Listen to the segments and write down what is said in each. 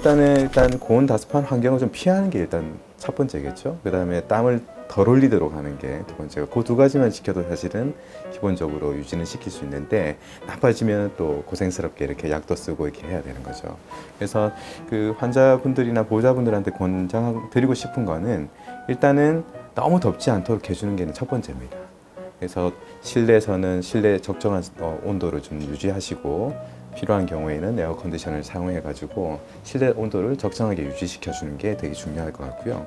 일단 고온 다습한 환경을 좀 피하는 게 일단 첫 번째겠죠. 그 다음에 땀을 덜 흘리도록 하는 게 두 번째고, 그 두 가지만 지켜도 사실은 기본적으로 유지는 시킬 수 있는데, 나빠지면 또 고생스럽게 이렇게 약도 쓰고 이렇게 해야 되는 거죠. 그래서 그 환자분들이나 보호자분들한테 권장드리고 싶은 거는, 일단은 너무 덥지 않도록 해주는 게 첫 번째입니다. 그래서 실내에서는 실내 적정한 온도를 좀 유지하시고, 필요한 경우에는 에어 컨디션을 사용해 가지고 실내 온도를 적정하게 유지시켜 주는 게 되게 중요할 것 같고요.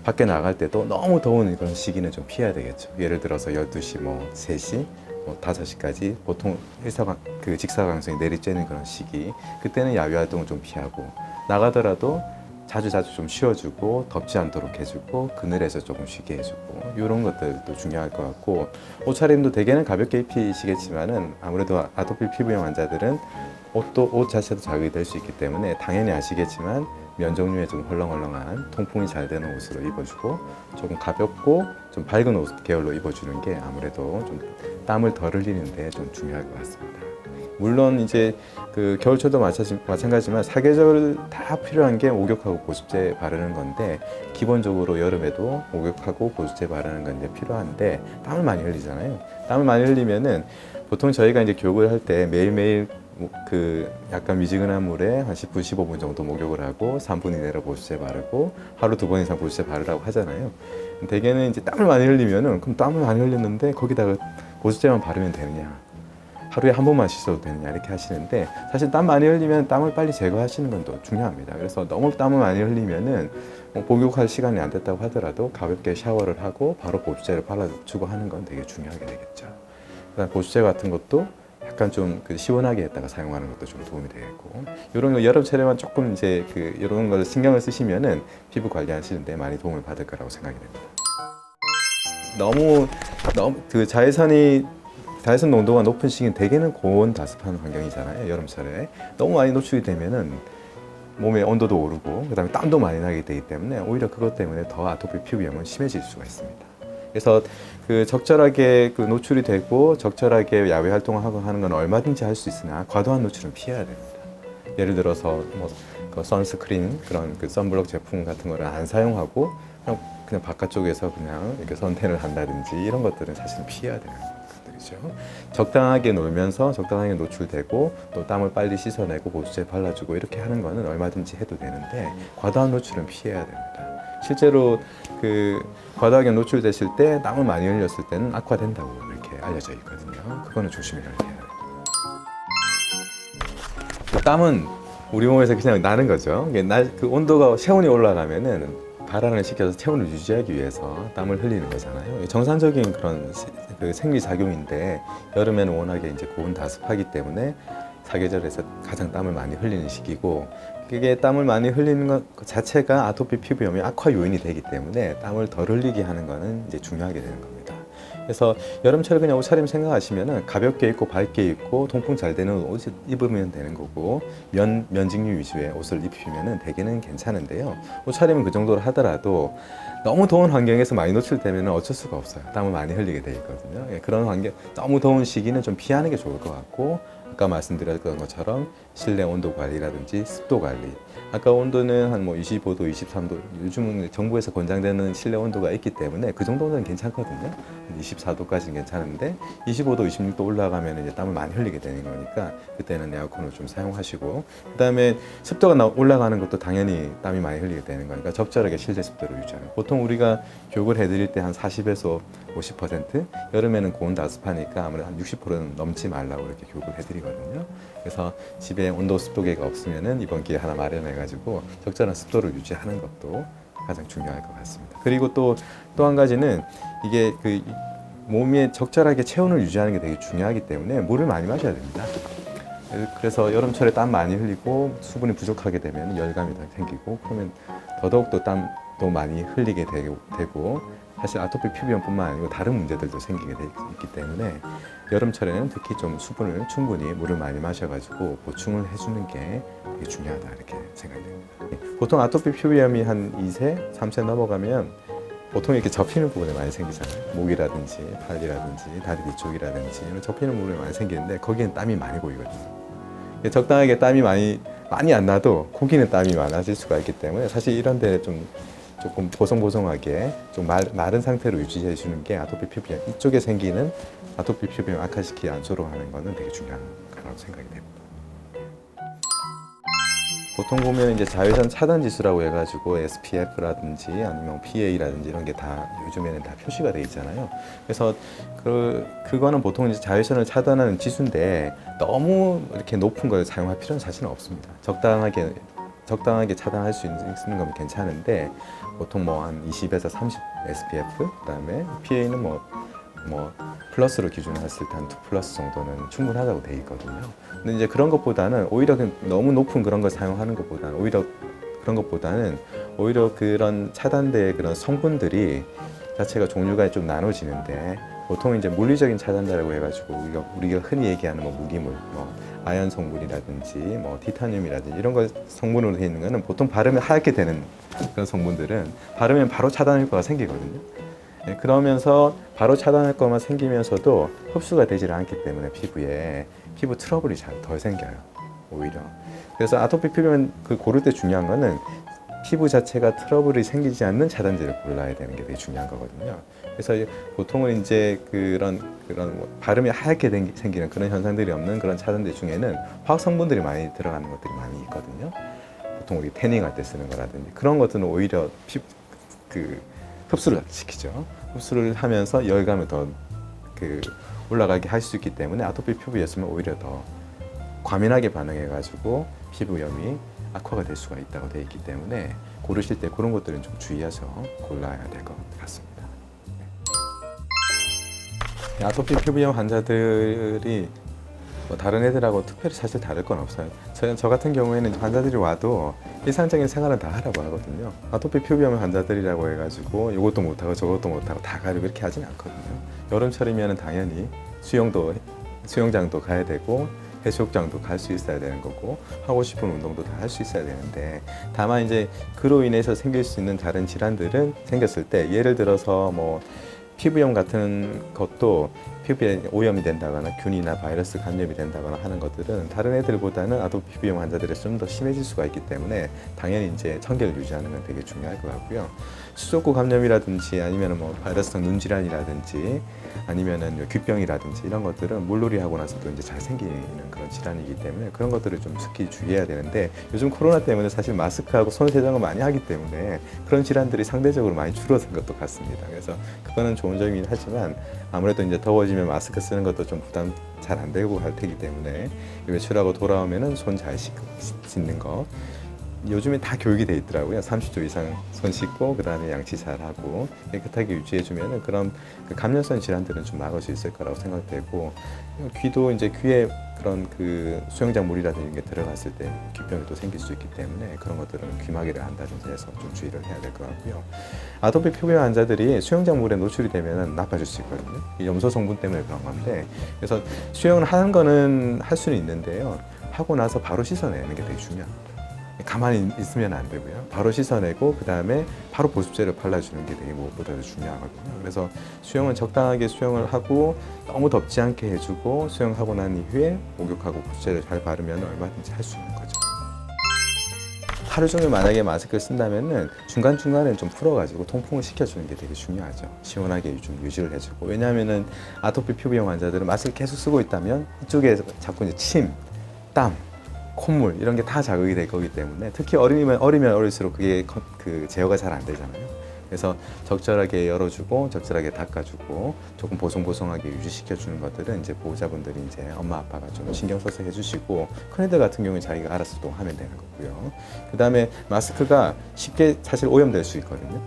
밖에 나갈 때도 너무 더운 그런 시기는 좀 피해야 되겠죠. 예를 들어서 12시, 3시, 5시까지 보통 직사광선이 내리쬐는 그런 시기, 그때는 야외 활동을 좀 피하고, 나가더라도 자주 좀 쉬어주고, 덥지 않도록 해주고, 그늘에서 조금 쉬게 해주고, 이런 것들도 중요할 것 같고, 옷차림도 대개는 가볍게 입히시겠지만은, 아무래도 아토피 피부염 환자들은 옷 자체도 자극이 될 수 있기 때문에 당연히 아시겠지만, 면 종류의 좀 헐렁헐렁한 통풍이 잘 되는 옷으로 입어주고, 조금 가볍고 좀 밝은 옷 계열로 입어주는 게 아무래도 좀 땀을 덜 흘리는데 좀 중요할 것 같습니다. 물론 이제 그 겨울철도 마찬가지지만 사계절 다 필요한 게 목욕하고 보습제 바르는 건데, 기본적으로 여름에도 목욕하고 보습제 바르는 건 이제 필요한데, 땀을 많이 흘리잖아요. 땀을 많이 흘리면은 보통 저희가 이제 교육을 할 때 매일매일 그 약간 미지근한 물에 한 10분, 15분 정도 목욕을 하고 3분 이내로 보습제 바르고 하루 2번 이상 보습제 바르라고 하잖아요. 대개는 이제 땀을 많이 흘리면은, 그럼 땀을 많이 흘렸는데 거기다가 보습제만 바르면 되느냐, 하루에 한 번만 씻어도 되느냐, 이렇게 하시는데, 사실 땀 많이 흘리면 땀을 빨리 제거하시는 건 더 중요합니다. 그래서 너무 땀을 많이 흘리면은 목욕할 시간이 안 됐다고 하더라도 가볍게 샤워를 하고 바로 보습제를 발라주고 하는 건 되게 중요하게 되겠죠. 그다음 보습제 같은 것도 약간 좀 시원하게 했다가 사용하는 것도 좀 도움이 되겠고, 이런 거 여름철에만 조금 이제 이런 걸 신경을 쓰시면은 피부 관리하시는데 많이 도움을 받을 거라고 생각이 됩니다. 너무 자외선 농도가 높은 시기는 대개는 고온 다습한 환경이잖아요. 여름철에 너무 많이 노출이 되면은 몸의 온도도 오르고, 그다음에 땀도 많이 나게 되기 때문에 오히려 그것 때문에 더 아토피 피부염은 심해질 수가 있습니다. 그래서 적절하게 노출이 되고 적절하게 야외 활동을 하고 하는 건 얼마든지 할 수 있으나, 과도한 노출은 피해야 됩니다. 예를 들어서 선스크린, 그런 선블록 제품 같은 거를 안 사용하고 그냥 바깥쪽에서 그냥 이렇게 선탠을 한다든지, 이런 것들은 사실 피해야 되는 것들이죠. 적당하게 놀면서 적당하게 노출되고 또 땀을 빨리 씻어내고 보습제 발라주고 이렇게 하는 거는 얼마든지 해도 되는데, 과도한 노출은 피해야 됩니다. 실제로 과다하게 노출되실 때 땀을 많이 흘렸을 때는 악화된다고 이렇게 알려져 있거든요. 그거는 조심해야 돼요. 땀은 우리 몸에서 그냥 나는 거죠. 온도가 체온이 올라가면은 발환을 시켜서 체온을 유지하기 위해서 땀을 흘리는 거잖아요. 정상적인 그런 생리작용인데, 여름에는 워낙에 이제 고온 다습하기 때문에 사계절에서 가장 땀을 많이 흘리는 시기고, 그게 땀을 많이 흘리는 것 자체가 아토피 피부염의 악화 요인이 되기 때문에 땀을 덜 흘리게 하는 거는 이제 중요하게 되는 겁니다. 그래서 여름철에 그냥 옷차림 생각하시면은 가볍게 입고 밝게 입고 통풍 잘 되는 옷을 입으면 되는 거고, 면직류 위주의 옷을 입히면은 대개는 괜찮은데요. 옷차림은 그 정도로 하더라도 너무 더운 환경에서 많이 노출되면 어쩔 수가 없어요. 땀을 많이 흘리게 돼 있거든요. 그런 환경, 너무 더운 시기는 좀 피하는 게 좋을 것 같고, 아까 말씀드렸던 것처럼 실내 온도 관리라든지 습도 관리, 아까 온도는 한 25도, 23도, 요즘은 정부에서 권장되는 실내 온도가 있기 때문에 그 정도는 괜찮거든요. 24도까지는 괜찮은데 25도, 26도 올라가면 이제 땀을 많이 흘리게 되는 거니까 그때는 에어컨을 좀 사용하시고, 그다음에 습도가 올라가는 것도 당연히 땀이 많이 흘리게 되는 거니까 적절하게 실내 습도를 유지하는. 보통 우리가 교육을 해드릴 때 한 40에서 50%, 여름에는 고온 다습하니까 아무래도 한 60%는 넘지 말라고 이렇게 교육을 해드리거든요. 그래서 집에 온도 습도계가 없으면은 이번 기회에 하나 마련해가지고 적절한 습도를 유지하는 것도 가장 중요할 것 같습니다. 그리고 또 한 가지는, 이게 몸에 적절하게 체온을 유지하는 게 되게 중요하기 때문에 물을 많이 마셔야 됩니다. 그래서 여름철에 땀 많이 흘리고 수분이 부족하게 되면 열감이 더 생기고, 그러면 더더욱 또 땀도 많이 흘리게 되고, 사실 아토피 피부염뿐만 아니고 다른 문제들도 생기게 돼 있기 때문에 여름철에는 특히 좀 수분을 충분히 물을 많이 마셔가지고 보충을 해주는 게 되게 중요하다, 이렇게 생각이 됩니다. 보통 아토피 피부염이 한 2세, 3세 넘어가면 보통 이렇게 접히는 부분이 많이 생기잖아요. 목이라든지 팔이라든지 다리 뒤쪽이라든지 이런 접히는 부분이 많이 생기는데, 거기엔 땀이 많이 고이거든요. 적당하게 땀이 많이 많이 안 나도 고기는 땀이 많아질 수가 있기 때문에 사실 이런 데 좀 조금 보송보송하게 좀 마른 상태로 유지해 주는 게 아토피 피부염 이쪽에 생기는 아토피 피부염 악화시키지 않도록 하는 거는 되게 중요한 거라고 생각이 됩니다. 보통 보면 이제 자외선 차단 지수라고 해가지고 SPF라든지 아니면 PA라든지 이런 게 다 요즘에는 다 표시가 돼 있잖아요. 그래서 그거는 보통 이제 자외선을 차단하는 지수인데 너무 이렇게 높은 걸 사용할 필요는 사실은 없습니다. 적당하게 차단할 수 있는 거면 괜찮은데 보통 뭐 한 20에서 30 SPF 그다음에 PA는 뭐 플러스로 기준했을 때 한 2 플러스 정도는 충분하다고 돼 있거든요. 근데 이제 그런 것보다는 오히려 너무 높은 그런 걸 사용하는 것보다는 오히려 그런 차단제의 그런 성분들이 자체가 종류가 좀 나눠지는데 보통 이제 물리적인 차단제라고 해가지고 우리가 흔히 얘기하는 뭐 무기물, 뭐 아연 성분이라든지 뭐 티타늄이라든지 이런 거 성분으로 되어 있는 거는 보통 바르면 하얗게 되는 그런 성분들은 바르면 바로 차단 효과가 생기거든요. 네, 그러면서 바로 차단할 것만 생기면서도 흡수가 되질 않기 때문에 피부에 피부 트러블이 잘 덜 생겨요. 오히려. 그래서 아토피 피부염 고를 때 중요한 거는 피부 자체가 트러블이 생기지 않는 차단제를 골라야 되는 게 되게 중요한 거거든요. 그래서 보통은 이제 그런 뭐 바르미 하얗게 생기는 그런 현상들이 없는 그런 차단제 중에는 화학 성분들이 많이 들어가는 것들이 많이 있거든요. 보통 우리 태닝할 때 쓰는 거라든지 그런 것들은 오히려 흡수를 시키죠. 흡수를 하면서 열감을 더 올라가게 할 수 있기 때문에 아토피 피부였으면 오히려 더 과민하게 반응해가지고 피부염이 악화가 될 수가 있다고 되어 있기 때문에 고르실 때 그런 것들은 좀 주의해서 골라야 될 것 같습니다. 네. 아토피 피부염 환자들이 뭐 다른 애들하고 특별히 사실 다를 건 없어요. 저 같은 경우에는 환자들이 와도 일상적인 생활은 다 하라고 하거든요. 아토피 피부염 환자들이라고 해가지고 이것도 못하고 저것도 못하고 다 가려고 이렇게 하진 않거든요. 여름철이면 당연히 수영장도 가야 되고 해수욕장도 갈 수 있어야 되는 거고 하고 싶은 운동도 다 할 수 있어야 되는데 다만 이제 그로 인해서 생길 수 있는 다른 질환들은 생겼을 때 예를 들어서 뭐 피부염 같은 것도 피부에 오염이 된다거나 균이나 바이러스 감염이 된다거나 하는 것들은 다른 애들보다는 아토피 피부염 환자들이 좀 더 심해질 수가 있기 때문에 당연히 이제 청결을 유지하는 건 되게 중요할 것 같고요. 수족구 감염이라든지 아니면 뭐 바이러스성 눈질환이라든지 아니면은 귀병이라든지 이런 것들은 물놀이 하고 나서도 이제 잘 생기는 그런 질환이기 때문에 그런 것들을 좀 특히 주의해야 되는데 요즘 코로나 때문에 사실 마스크하고 손 세정을 많이 하기 때문에 그런 질환들이 상대적으로 많이 줄어든 것도 같습니다. 그래서 그거는 좋은 점이긴 하지만 아무래도 이제 더워지면 마스크 쓰는 것도 좀 부담 잘 안 되고 할 테기 때문에 외출하고 돌아오면은 손 잘 씻는 거 요즘에 다 교육이 돼 있더라고요. 30초 이상 손 씻고 그다음에 양치 잘 하고 깨끗하게 유지해 주면은 그런 감염성 질환들은 좀 막을 수 있을 거라고 생각되고 귀도 이제 귀에 그런 수영장 물이라든지 게 들어갔을 때 귀병이 또 생길 수 있기 때문에 그런 것들은 귀마개를 한다든지 해서 좀 주의를 해야 될 것 같고요. 아토피 피부염 환자들이 수영장 물에 노출이 되면 나빠질 수 있거든요. 이 염소 성분 때문에 그런 건데 그래서 수영을 하는 거는 할 수는 있는데요. 하고 나서 바로 씻어내는 게 되게 중요합니다. 가만히 있으면 안 되고요. 바로 씻어내고 그 다음에 바로 보습제를 발라주는 게 되게 무엇보다도 중요하거든요. 그래서 수영은 적당하게 수영을 하고 너무 덥지 않게 해주고 수영하고 난 이후에 목욕하고 보습제를 잘 바르면 얼마든지 할 수 있는 거죠. 하루 종일 만약에 마스크를 쓴다면은 중간중간에 좀 풀어가지고 통풍을 시켜주는 게 되게 중요하죠. 시원하게 좀 유지를 해주고 왜냐하면은 아토피 피부염 환자들은 마스크를 계속 쓰고 있다면 이쪽에 자꾸 이제 침, 땀 콧물 이런 게 다 자극이 될 거기 때문에 특히 어리면 어릴수록 그게 제어가 잘 안 되잖아요. 그래서 적절하게 열어주고 적절하게 닦아주고 조금 보송보송하게 유지시켜주는 것들은 이제 보호자분들이 이제 엄마 아빠가 좀 신경 써서 해주시고 큰애들 같은 경우는 자기가 알아서 또 하면 되는 거고요. 그 다음에 마스크가 쉽게 사실 오염될 수 있거든요.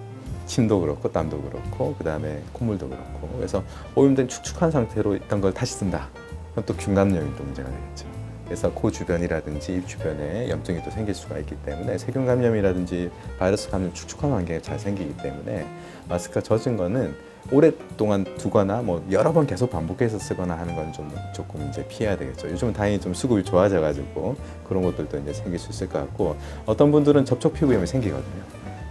침도 그렇고 땀도 그렇고 그 다음에 콧물도 그렇고 그래서 오염된 축축한 상태로 있던 걸 다시 쓴다. 그럼 또 균감염이 또 문제가 되겠죠. 그래서 코 주변이라든지 입 주변에 염증이 또 생길 수가 있기 때문에 세균 감염이라든지 바이러스 감염 축축한 환경이 잘 생기기 때문에 마스크가 젖은 거는 오랫동안 두거나 뭐 여러 번 계속 반복해서 쓰거나 하는 건 조금 이제 피해야 되겠죠. 요즘은 다행히 좀 수급이 좋아져가지고 그런 것들도 이제 생길 수 있을 것 같고 어떤 분들은 접촉 피부염이 생기거든요.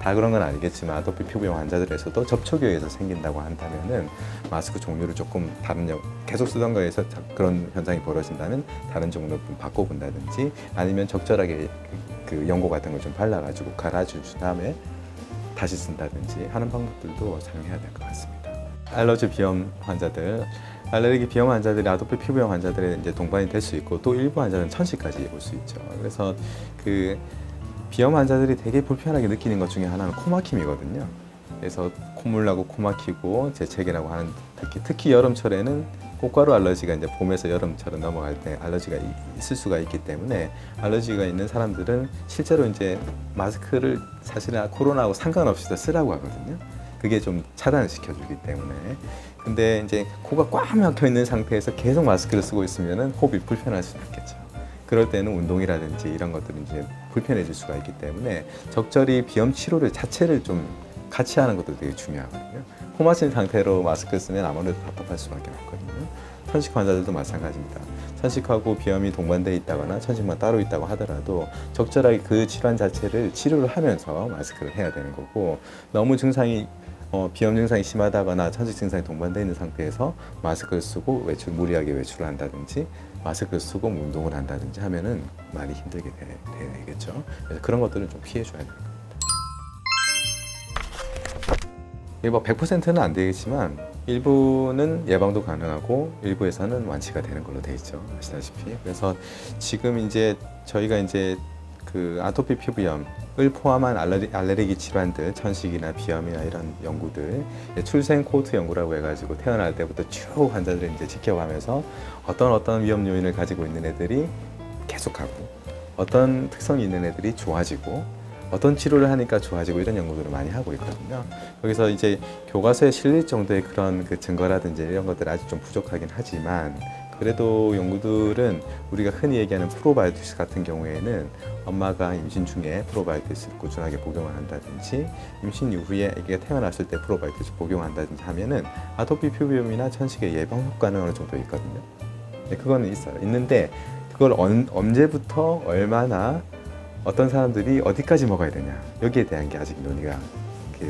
다 그런 건 아니겠지만 아토피 피부염 환자들에서도 접촉에 의해서 생긴다고 한다면은 마스크 종류를 조금 계속 쓰던 거에서 그런 현상이 벌어진다면 다른 종류로 좀 바꿔본다든지 아니면 적절하게 그 연고 같은 걸 좀 발라가지고 갈아준 다음에 다시 쓴다든지 하는 방법들도 사용해야 될 것 같습니다. 알러지 비염 환자들, 알레르기 비염 환자들이 아토피 피부염 환자들의 이제 동반이 될 수 있고 또 일부 환자는 천식까지 올 수 있죠. 그래서 그 비염 환자들이 되게 불편하게 느끼는 것 중에 하나는 코막힘이거든요. 그래서 콧물 나고 코 막히고 재채기라고 하는 특히 여름철에는 꽃가루 알러지가 이제 봄에서 여름처럼 넘어갈 때 알러지가 있을 수가 있기 때문에 알러지가 있는 사람들은 실제로 이제 마스크를 사실은 코로나하고 상관없이 다 쓰라고 하거든요. 그게 좀 차단을 시켜주기 때문에. 근데 이제 코가 꽉 막혀 있는 상태에서 계속 마스크를 쓰고 있으면은 호흡이 불편할 수는 있겠죠. 그럴 때는 운동이라든지 이런 것들이 이제 불편해질 수가 있기 때문에 적절히 비염 치료를 자체를 좀 같이 하는 것도 되게 중요하거든요. 코 막힌 상태로 마스크를 쓰면 아무래도 답답할 수밖에 없거든요. 천식 환자들도 마찬가지입니다. 천식하고 비염이 동반되어 있다거나 천식만 따로 있다고 하더라도 적절하게 그 질환 자체를 치료를 하면서 마스크를 해야 되는 거고 너무 증상이 비염 증상이 심하다거나 천식 증상이 동반되어 있는 상태에서 마스크를 쓰고 무리하게 외출을 한다든지 마스크를 쓰고 운동을 한다든지 하면은 많이 힘들게 되겠죠. 그래서 그런 것들은 좀 피해줘야 됩니다. 이게 뭐 100%는 안 되겠지만 일부는 예방도 가능하고 일부에서는 완치가 되는 걸로 돼 있죠. 아시다시피. 그래서 지금 이제 저희가 이제 그 아토피 피부염을 포함한 알레르기 질환들, 천식이나 비염이나 이런 연구들, 출생 코호트 연구라고 해가지고 태어날 때부터 쭉 환자들을 이제 지켜가면서 어떤 위험 요인을 가지고 있는 애들이 계속하고 어떤 특성이 있는 애들이 좋아지고 어떤 치료를 하니까 좋아지고 이런 연구들을 많이 하고 있거든요. 여기서 이제 교과서에 실릴 정도의 그런 그 증거라든지 이런 것들은 아직 좀 부족하긴 하지만 그래도 연구들은 우리가 흔히 얘기하는 프로바이오티스 같은 경우에는 엄마가 임신 중에 프로바이오티스를 꾸준하게 복용을 한다든지 임신 이후에 아기가 태어났을 때 프로바이오티스 복용한다든지 하면은 아토피 피부염이나 천식의 예방 효과는 어느 정도 있거든요. 네, 그거는 있어요. 있는데 그걸 언제부터 얼마나 어떤 사람들이 어디까지 먹어야 되냐 여기에 대한 게 아직 논의가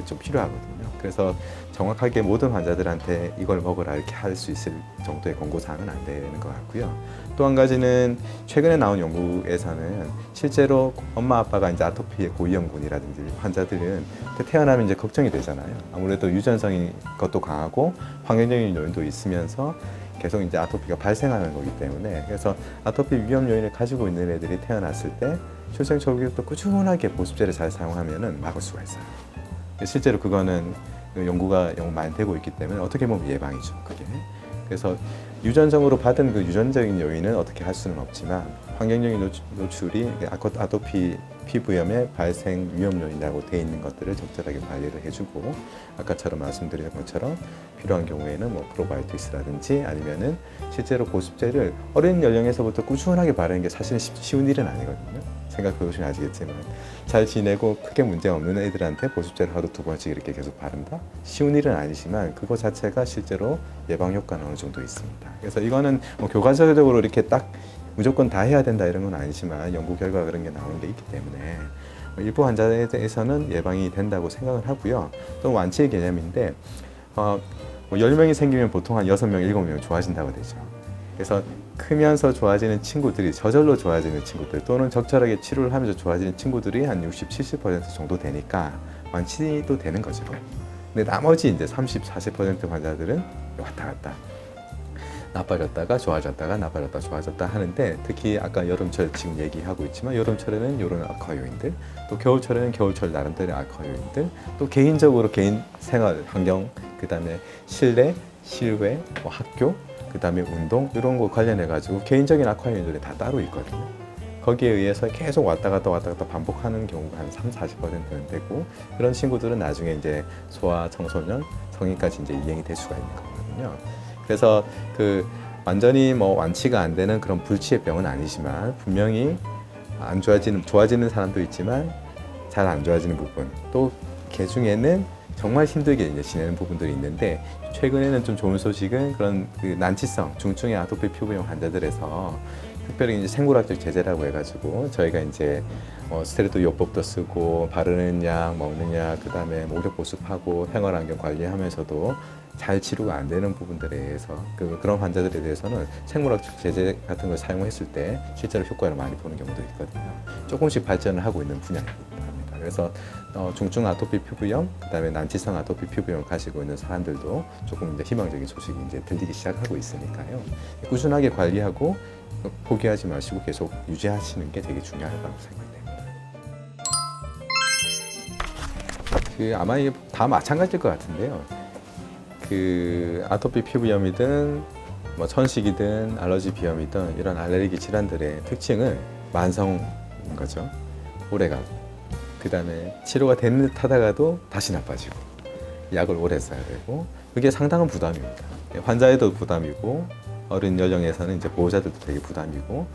좀 필요하거든요. 그래서 정확하게 모든 환자들한테 이걸 먹으라 이렇게 할 수 있을 정도의 권고사항은 안 되는 것 같고요. 또 한 가지는 최근에 나온 연구에서는 실제로 엄마 아빠가 이제 아토피의 고위험군이라든지 환자들은 태어나면 이제 걱정이 되잖아요. 아무래도 유전성인 것도 강하고 환경적인 요인도 있으면서 계속 이제 아토피가 발생하는 거기 때문에 그래서 아토피 위험 요인을 가지고 있는 애들이 태어났을 때 출생 초기부터 꾸준하게 보습제를 잘 사용하면은 막을 수가 있어요. 실제로 그거는 연구가 많이 되고 있기 때문에 어떻게 보면 예방이죠. 그게. 그래서 유전적으로 받은 그 유전적인 요인은 어떻게 할 수는 없지만 환경적인 노출이 아토피 피부염의 발생 위험 요인이라고 되어 있는 것들을 적절하게 관리를 해주고 아까처럼 말씀드린 것처럼 필요한 경우에는 뭐 프로바이오티스라든지 아니면은 실제로 보습제를 어린 연령에서부터 꾸준하게 바르는 게 사실 쉬운 일은 아니거든요. 생각해 보시면 아시겠지만 잘 지내고 크게 문제 없는 애들한테 보습제를 하루 2번씩 이렇게 계속 바른다? 쉬운 일은 아니지만 그거 자체가 실제로 예방 효과는 어느 정도 있습니다. 그래서 이거는 뭐 교과서적으로 이렇게 딱 무조건 다 해야 된다 이런 건 아니지만 연구 결과 그런 게 나오는 게 있기 때문에 일부 환자에 대해서는 예방이 된다고 생각을 하고요. 또 완치의 개념인데 10명이 생기면 보통 한 6명, 7명 좋아진다고 되죠. 그래서 크면서 좋아지는 친구들이 저절로 좋아지는 친구들 또는 적절하게 치료를 하면서 좋아지는 친구들이 한 60, 70% 정도 되니까 완치도 되는 거죠. 근데 나머지 이제 30, 40% 환자들은 왔다 갔다 나빠졌다가 좋아졌다가 나빠졌다 좋아졌다 하는데 특히 아까 여름철 지금 얘기하고 있지만 여름철에는 이런 악화 요인들 또 겨울철에는 겨울철 나름대로 악화 요인들 또 개인적으로 개인 생활 환경 그 다음에 실내 실외 뭐 학교 그 다음에 운동 이런 거 관련해 가지고 개인적인 악화 요인들이 다 따로 있거든요. 거기에 의해서 계속 왔다 갔다 반복하는 경우가 한 30-40%는 되고 그런 친구들은 나중에 이제 소아 청소년 성인까지 이제 이행이 될 수가 있는 거거든요. 그래서 그 완전히 뭐 완치가 안 되는 그런 불치의 병은 아니지만 분명히 안 좋아지는 사람도 있지만 잘 안 좋아지는 부분 또 개 중에는 정말 힘들게 이제 지내는 부분들이 있는데 최근에는 좀 좋은 소식은 그런 그 난치성 중증의 아토피 피부염 환자들에서 특별히 이제 생물학적 제재라고 해가지고 저희가 이제 스테로이드 요법도 쓰고 바르는 약, 먹는 약, 그다음에 목욕 보습하고 생활 환경 관리하면서도 잘 치료가 안 되는 부분들에 대해서 그런 환자들에 대해서는 생물학적 제재 같은 걸 사용했을 때 실제로 효과를 많이 보는 경우도 있거든요. 조금씩 발전을 하고 있는 분야입니다. 그래서 중증 아토피 피부염, 그다음에 난치성 아토피 피부염을 가지고 있는 사람들도 조금 이제 희망적인 소식이 이제 들리기 시작하고 있으니까요. 꾸준하게 관리하고 포기하지 마시고 계속 유지하시는 게 되게 중요하다고 생각됩니다. 아마 이게 다 마찬가지일 것 같은데요. 아토피 피부염이든 뭐 천식이든 알러지 비염이든 이런 알레르기 질환들의 특징은 만성인 거죠. 오래가고. 그 다음에 치료가 되는 듯 하다가도 다시 나빠지고 약을 오래 써야 되고 그게 상당한 부담입니다. 환자에도 부담이고 어린 연령에서는 이제 보호자들도 되게 부담이고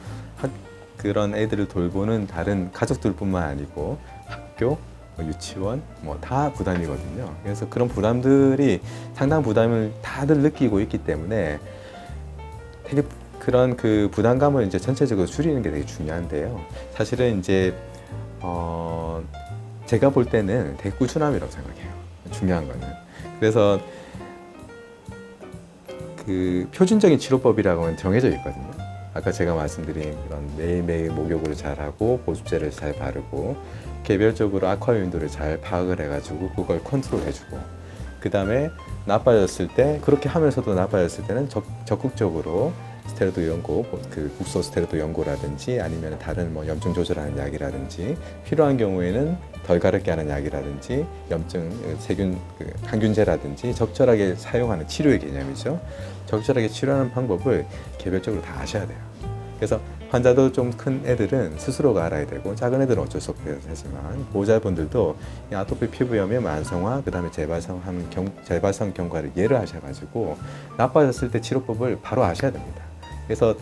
그런 애들을 돌보는 다른 가족들뿐만 아니고 학교, 유치원 뭐 다 부담이거든요. 그래서 그런 부담들이 상당한 부담을 다들 느끼고 있기 때문에 되게 그런 그 부담감을 이제 전체적으로 줄이는 게 되게 중요한데요. 사실은 이제 제가 볼 때는 되게 꾸준함이라고 생각해요. 중요한 거는. 그래서 그 표준적인 치료법이라고는 정해져 있거든요. 아까 제가 말씀드린 그런 매일매일 목욕을 잘하고 보습제를 잘 바르고 개별적으로 악화 요인들을 잘 파악을 해가지고 그걸 컨트롤해주고 그 다음에 나빠졌을 때 그렇게 하면서도 나빠졌을 때는 적극적으로 스테로이드 연고, 그 국소 스테로이드 연고라든지 아니면 다른 뭐 염증 조절하는 약이라든지 필요한 경우에는 덜 가렵게 하는 약이라든지 염증 세균 항균제라든지 적절하게 사용하는 치료의 개념이죠. 적절하게 치료하는 방법을 개별적으로 다 아셔야 돼요. 그래서 환자도 좀 큰 애들은 스스로가 알아야 되고 작은 애들은 어쩔 수 없게 되지만 보호자분들도 이 아토피 피부염의 만성화 그다음에 재발성 경과를 예를 하셔가지고 나빠졌을 때 치료법을 바로 아셔야 됩니다. 그래서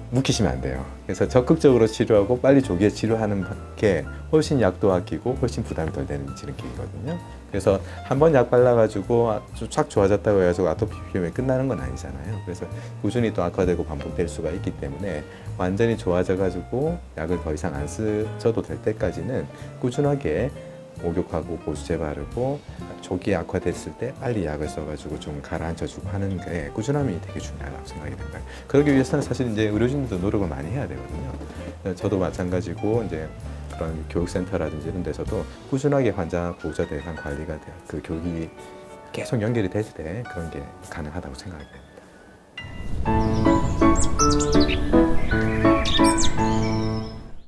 묵히시면 안 돼요. 그래서 적극적으로 치료하고 빨리 조기에 치료하는 게 훨씬 약도 아끼고 훨씬 부담이 덜 되는 지름길이거든요. 그래서 한 번 약 발라가지고 쫙 좋아졌다고 해가지고 아토피 피부염이 끝나는 건 아니잖아요. 그래서 꾸준히 또 악화되고 반복될 수가 있기 때문에 완전히 좋아져가지고 약을 더 이상 안 쓰셔도 될 때까지는 꾸준하게 목욕하고 보수제 바르고 조기에 악화됐을 때 빨리 약을 써가지고 좀 가라앉혀주고 하는 게 꾸준함이 되게 중요하다고 생각이 됩니다. 그러기 위해서는 사실 이제 의료진들도 노력을 많이 해야 되거든요. 저도 마찬가지고 이제 그런 교육센터라든지 이런 데서도 꾸준하게 환자 보호자 대상 관리가 돼요. 그 교육이 계속 연결이 될 때 그런 게 가능하다고 생각이 됩니다.